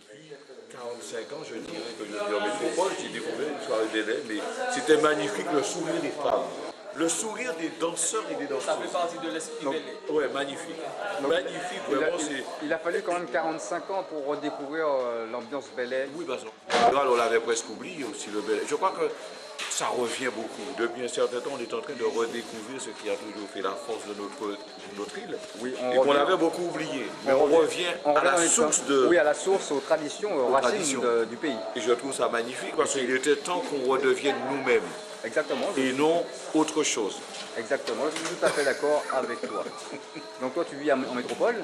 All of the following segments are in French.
depuis 45 ans, je dirais que je vis en métropole. J'ai découvert une soirée Bel-Air, mais c'était magnifique, le sourire des femmes. Le sourire des danseurs et des danseuses. Ça fait partie de l'esprit Bel-Air. Ouais, magnifique. Donc, magnifique, vraiment. Il a fallu quand même 45 ans pour redécouvrir l'ambiance Bel-Air. Oui, parce qu'en on l'avait presque oublié aussi, le Bel-Air. Je crois que ça revient beaucoup. Depuis un certain temps, on est en train de redécouvrir ce qui a toujours fait la force de notre île. Oui, et qu'on avait beaucoup oublié. Mais on revient à la source de... Oui, à la source, aux traditions, aux racines du pays. Et je trouve ça magnifique parce qu'il était temps qu'on redevienne nous-mêmes. Exactement. Et non autre chose. Exactement, je suis tout à fait d'accord avec toi. Donc toi, tu vis en métropole?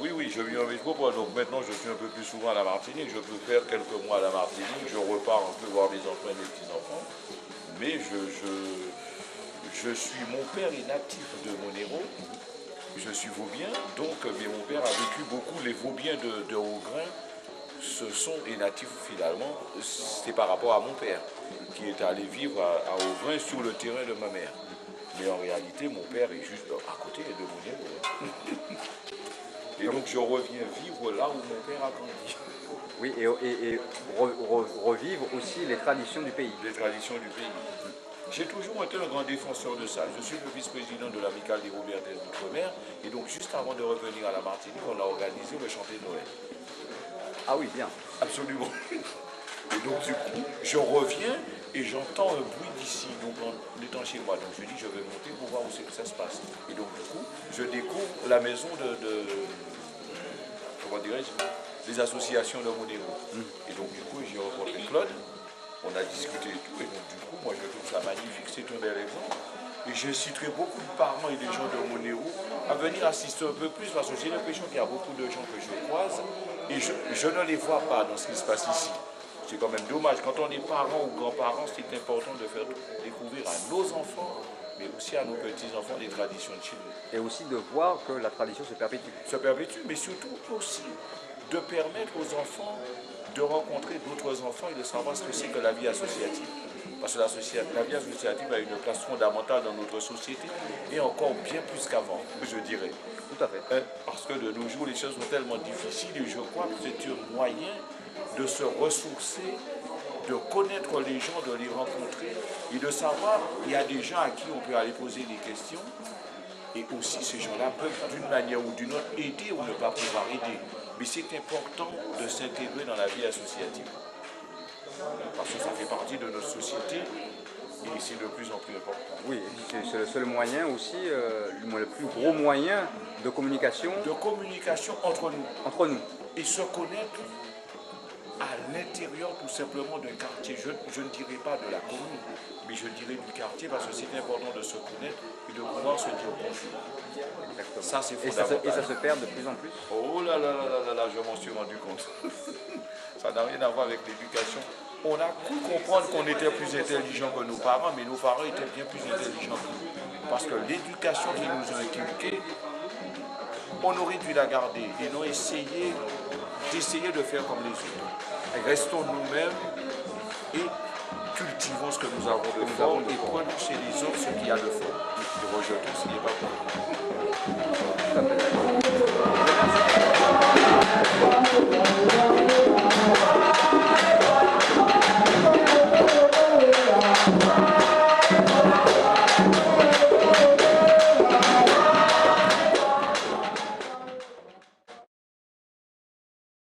Oui, je vis en métropole. Donc maintenant, je suis un peu plus souvent à la Martinique. Je peux faire quelques mois à la Martinique. Je repars un peu voir mes enfants et mes petits-enfants. Mais mon père est natif de Monero. Je suis vaubien. Donc, mais mon père a vécu beaucoup. Les vaubiens de Haugrain, ce sont des natifs finalement. C'est par rapport à mon père, qui est allé vivre à Haugrain sur le terrain de ma mère. Mais en réalité, mon père est juste à côté de Monero. Et donc je reviens vivre là où mon père a grandi. Oui, et revivre aussi les traditions du pays. Les traditions du pays. J'ai toujours été un grand défenseur de ça. Je suis le vice-président de l'Amicale des Robertais d'Outre-mer. Et donc juste avant de revenir à la Martinique, on a organisé le chanté de Noël. Ah oui, bien. Absolument. Et donc du coup, je reviens et j'entends un bruit d'ici, donc en étant chez moi. Donc je dis, je vais monter pour voir où c'est que ça se passe. Et donc du coup, je découvre la maison comment dirais-je, des associations de Monero. Et donc du coup, j'ai rencontré Claude, on a discuté et tout. Et donc du coup, moi je trouve ça magnifique, c'est un bel exemple. Et j'inciterai beaucoup de parents et des gens de Monero à venir assister un peu plus parce que j'ai l'impression qu'il y a beaucoup de gens que je croise et je ne les vois pas dans ce qui se passe ici. C'est quand même dommage. Quand on est parents ou grands-parents, c'est important de faire découvrir à nos enfants, mais aussi à nos petits-enfants, les traditions de chez nous. Et aussi de voir que la tradition se perpétue. Se perpétue, mais surtout aussi de permettre aux enfants de rencontrer d'autres enfants et de savoir ce que c'est que la vie associative. Parce que la vie associative a une place fondamentale dans notre société et encore bien plus qu'avant, je dirais. Tout à fait. Parce que de nos jours, les choses sont tellement difficiles et je crois que c'est un moyen de se ressourcer, de connaître les gens, de les rencontrer et de savoir qu'il y a des gens à qui on peut aller poser des questions et aussi ces gens-là peuvent d'une manière ou d'une autre aider ou ne pas pouvoir aider. Mais c'est important de s'intégrer dans la vie associative parce que ça fait partie de notre société et c'est de plus en plus important. Oui, c'est le seul moyen aussi, le plus gros moyen de communication. De communication entre nous. Entre nous. Et se connaître à l'intérieur tout simplement d'un quartier. Je ne dirais pas de la commune, mais je dirais du quartier parce que c'est important de se connaître et de pouvoir se dire bonjour. Exactement. Ça, c'est fondamental. Et ça se perd de plus en plus. Oh là là là là là, je m'en suis rendu compte. Ça n'a rien à voir avec l'éducation. On a cru comprendre qu'on était plus intelligent que nos parents, mais nos parents étaient bien plus intelligents que nous. Parce que l'éducation qu'ils nous ont inculquée, on aurait dû la garder et non d'essayer de faire comme les autres. Restons nous-mêmes et cultivons ce que nous avons de fort et prenons chez les autres ce qu'il y a de fort. Et rejetons ce qui n'est pas pour nous.